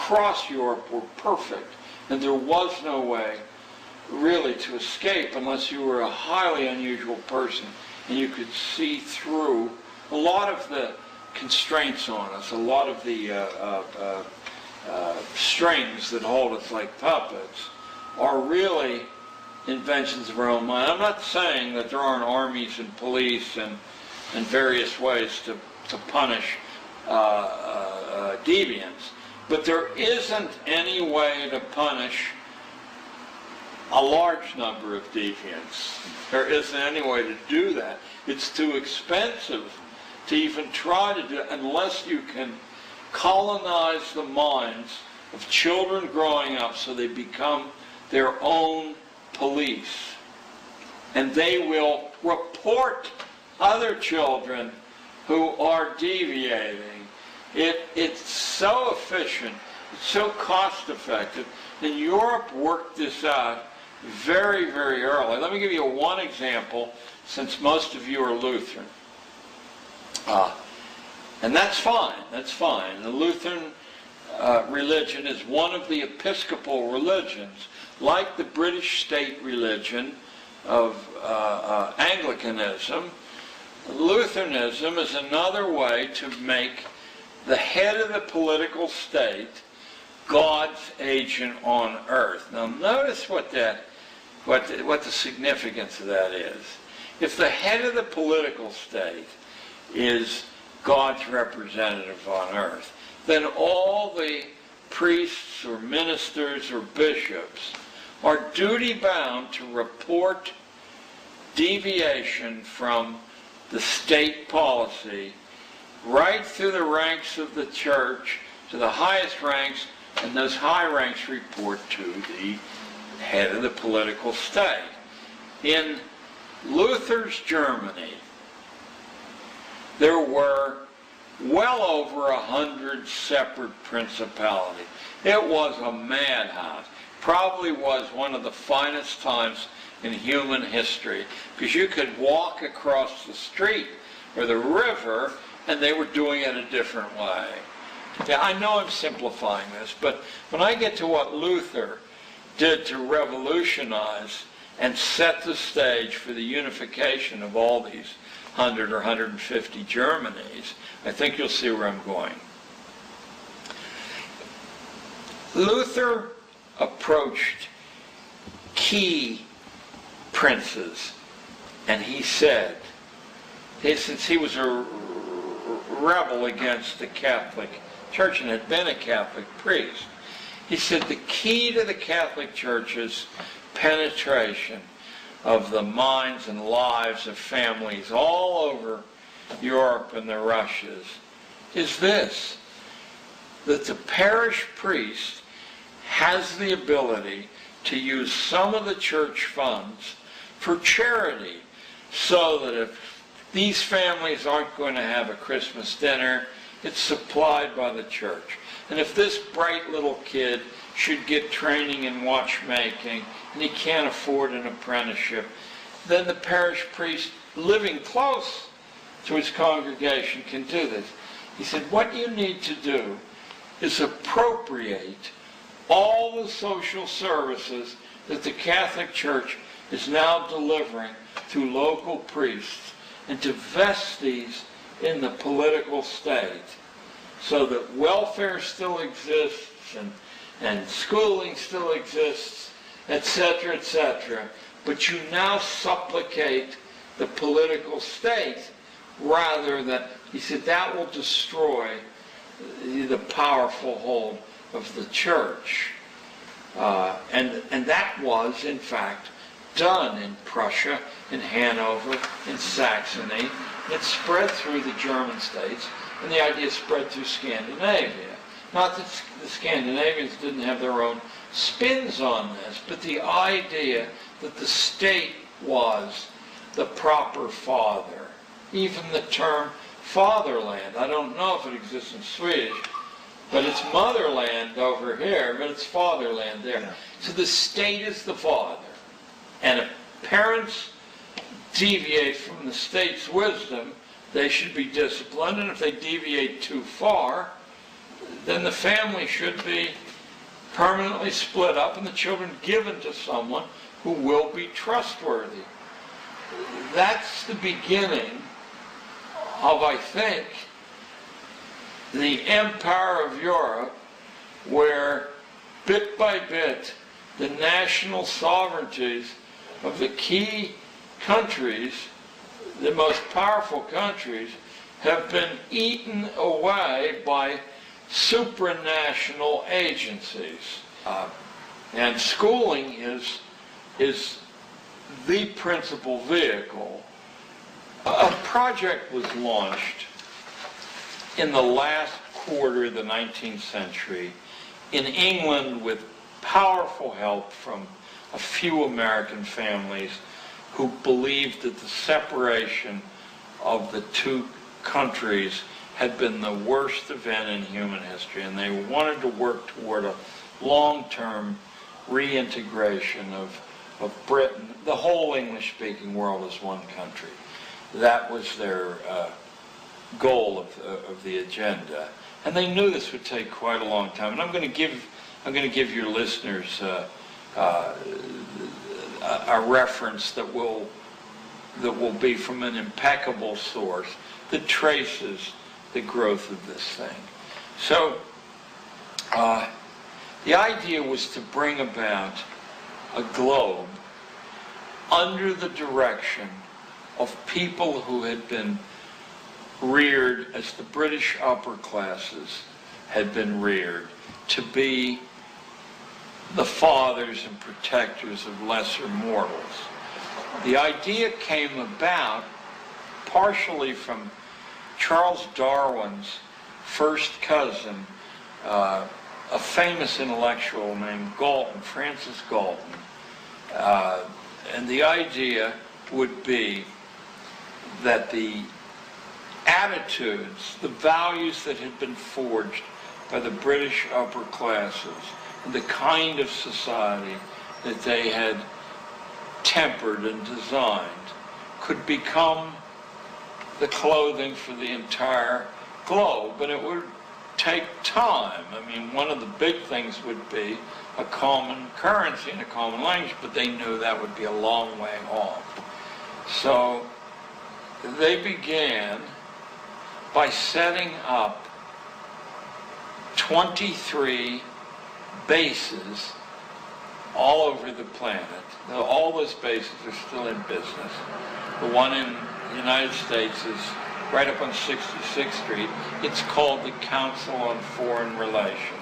across Europe were perfect, and there was no way really to escape unless you were a highly unusual person and you could see through a lot of the constraints on us, a lot of the strings that hold us like puppets are really inventions of our own mind. I'm not saying that there aren't armies and police and various ways to punish deviants, but there isn't any way to punish a large number of deviants. There isn't any way to do that. It's too expensive to even try to do it unless you can colonize the minds of children growing up so they become their own police. And they will report other children who are deviating. It's so efficient, it's so cost effective, and Europe worked this out very, very early. Let me give you one example, since most of you are Lutheran. And that's fine, that's fine. The Lutheran religion is one of the Episcopal religions, like the British state religion of Anglicanism. Lutheranism is another way to make the head of the political state God's agent on earth. Now notice what the significance of that is. If the head of the political state is God's representative on earth, then all the priests or ministers or bishops are duty-bound to report deviation from the state policy right through the ranks of the church to the highest ranks, and those high ranks report to the head of the political state. In Luther's Germany, there were well over 100 separate principalities. It was a madhouse. Probably was one of the finest times in human history, because you could walk across the street or the river and they were doing it a different way. Yeah, I know I'm simplifying this, but when I get to what Luther did to revolutionize and set the stage for the unification of all these 100 or 150 Germanys, I think you'll see where I'm going. Luther approached key princes, and he said, since he was a rebel against the Catholic Church and had been a Catholic priest, he said the key to the Catholic Church's penetration of the minds and lives of families all over Europe and the Russias is this, that the parish priest has the ability to use some of the church funds for charity, so that if these families aren't going to have a Christmas dinner, it's supplied by the church. And if this bright little kid should get training in watchmaking and he can't afford an apprenticeship, then the parish priest living close to his congregation can do this. He said, what you need to do is appropriate all the social services that the Catholic Church is now delivering to local priests, and to vest these in the political state, so that welfare still exists and schooling still exists, etc., etc. But you now supplicate the political state rather than, he said, that will destroy the powerful hold of the church. And that was, in fact, done in Prussia, in Hanover, in Saxony. It spread through the German states, and the idea spread through Scandinavia. Not that the Scandinavians didn't have their own spins on this, but the idea that the state was the proper father. Even the term fatherland, I don't know if it exists in Swedish, but it's motherland over here, but it's fatherland there. Yeah. So the state is the father. And if parents deviate from the state's wisdom, they should be disciplined. And if they deviate too far, then the family should be permanently split up and the children given to someone who will be trustworthy. That's the beginning of, I think, the empire of Europe, where bit by bit the national sovereignties of the key countries, the most powerful countries, have been eaten away by supranational agencies. And schooling is the principal vehicle. A project was launched in the last quarter of the 19th century in England with powerful help from a few American families who believed that the separation of the two countries had been the worst event in human history, and they wanted to work toward a long-term reintegration of Britain, the whole English-speaking world, as one country. That was their goal of the agenda, and they knew this would take quite a long time. And I'm going to give your listeners a reference that will be from an impeccable source that traces the growth of this thing. So the idea was to bring about a globe under the direction of people who had been reared as the British upper classes had been reared, to be the fathers and protectors of lesser mortals. The idea came about partially from Charles Darwin's first cousin, a famous intellectual named Galton, Francis Galton. And the idea would be that the attitudes, the values that had been forged by the British upper classes, and the kind of society that they had tempered and designed, could become the clothing for the entire globe. And it would take time. I mean, one of the big things would be a common currency and a common language, but they knew that would be a long way off. So they began by setting up 23 bases all over the planet. Now, all those bases are still in business. The one in the United States is right up on 66th Street. It's called the Council on Foreign Relations.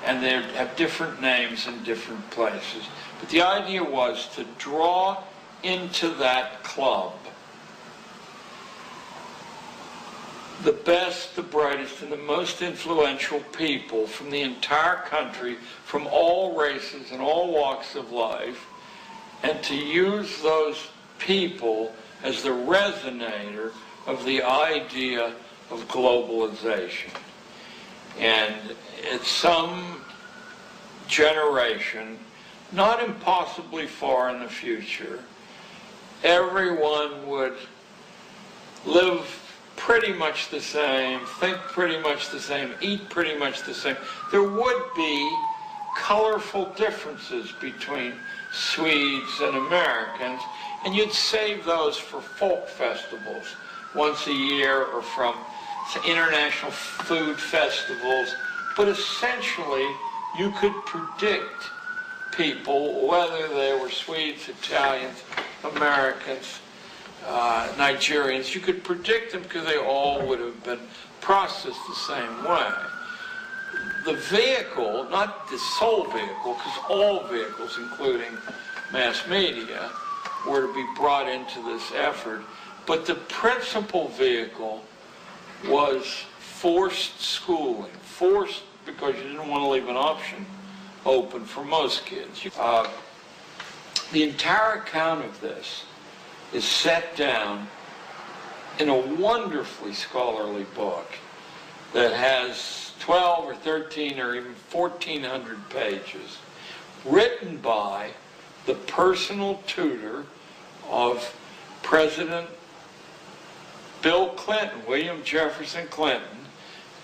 And they have different names in different places. But the idea was to draw into that club the best, the brightest, and the most influential people from the entire country, from all races and all walks of life, and to use those people as the resonator of the idea of globalization. And at some generation, not impossibly far in the future, everyone would live pretty much the same, think pretty much the same, eat pretty much the same. There would be colorful differences between Swedes and Americans, and you'd save those for folk festivals once a year, or from international food festivals. But essentially, you could predict people, whether they were Swedes, Italians, Americans, Nigerians. You could predict them because they all would have been processed the same way. The vehicle, not the sole vehicle, because all vehicles, including mass media, were to be brought into this effort, but the principal vehicle was forced schooling. Forced because you didn't want to leave an option open for most kids. The entire account of this is set down in a wonderfully scholarly book that has 12 or 13 or even 1,400 pages, written by the personal tutor of President Bill Clinton, William Jefferson Clinton,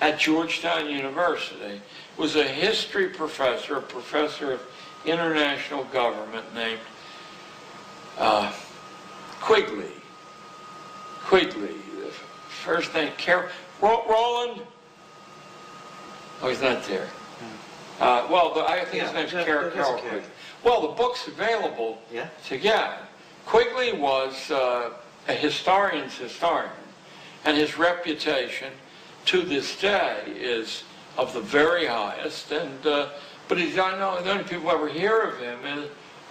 at Georgetown University, was a history professor, a professor of international government named Quigley. The first name, Roland. Oh, he's not there. I think his name's Carol Quigley. Well, the book's available to get. Quigley was a historian's historian, and his reputation to this day is of the very highest. But I know the only people who ever hear of him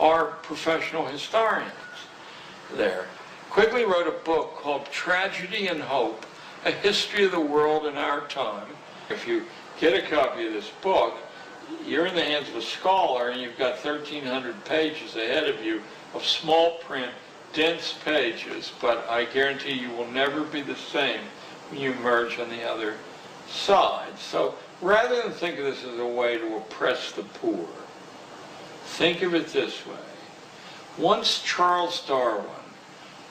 are professional historians there. Quigley wrote a book called Tragedy and Hope, A History of the World in Our Time. If you get a copy of this book, you're in the hands of a scholar, and you've got 1,300 pages ahead of you of small print, dense pages, but I guarantee you will never be the same when you emerge on the other side. So rather than think of this as a way to oppress the poor, think of it this way. Once Charles Darwin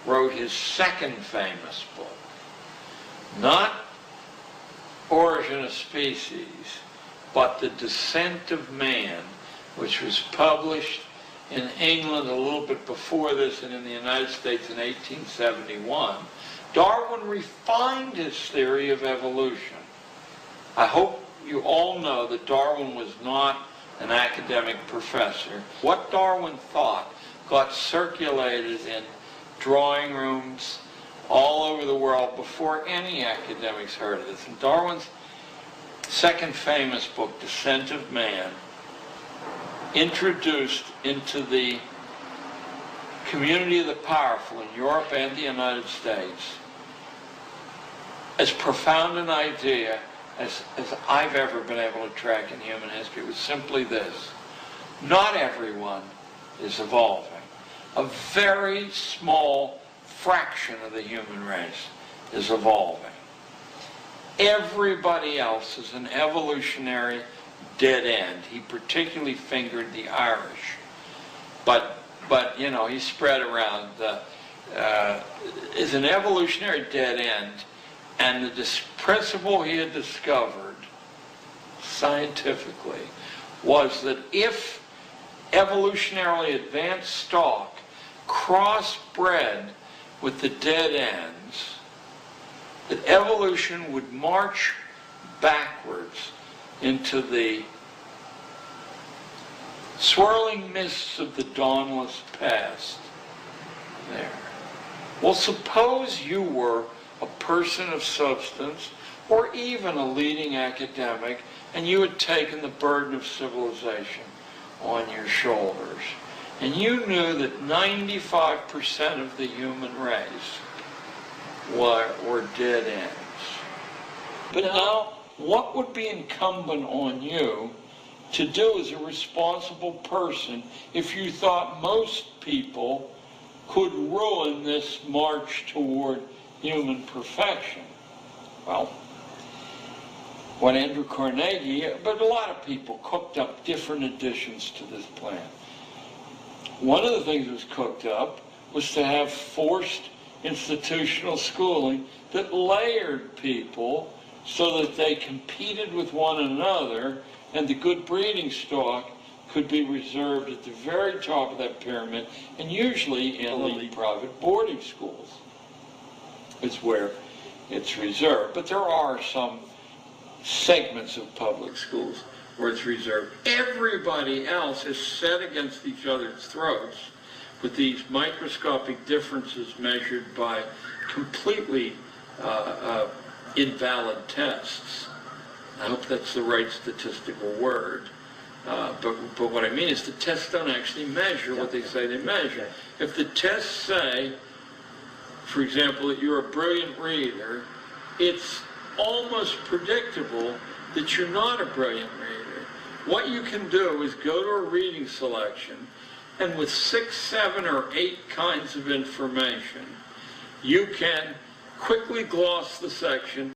wrote his second famous book, not Origin of Species, but The Descent of Man, which was published in England a little bit before this and in the United States in 1871, Darwin refined his theory of evolution. I hope you all know that Darwin was not an academic professor. What Darwin thought got circulated in drawing rooms all over the world before any academics heard of this. And Darwin's second famous book, Descent of Man, introduced into the community of the powerful in Europe and the United States as profound an idea as I've ever been able to track in human history. It was simply this: not everyone is evolving. A very small fraction of the human race is evolving. Everybody else is an evolutionary dead end. He particularly fingered the Irish, but you know, he spread around is an evolutionary dead end, and the principle he had discovered scientifically was that if evolutionarily advanced stock crossbred with the dead ends, that evolution would march backwards into the swirling mists of the dawnless past. There. Well, suppose you were a person of substance, or even a leading academic, and you had taken the burden of civilization on your shoulders, and you knew that 95% of the human race were dead ends. But now, what would be incumbent on you to do as a responsible person if you thought most people could ruin this march toward human perfection? Well, what Andrew Carnegie, but a lot of people, cooked up different additions to this plan. One of the things that was cooked up was to have forced institutional schooling that layered people so that they competed with one another, and the good breeding stock could be reserved at the very top of that pyramid, and usually in elite private boarding schools is where it's reserved. But there are some segments of public schools where it's reserved. Everybody else is set against each other's throats with these microscopic differences measured by completely invalid tests. I hope that's the right statistical word. But what I mean is the tests don't actually measure what they say they measure. If the tests say, for example, that you're a brilliant reader, it's almost predictable that you're not a brilliant reader. What you can do is go to a reading selection, and with 6, 7, or 8 kinds of information, you can quickly gloss the section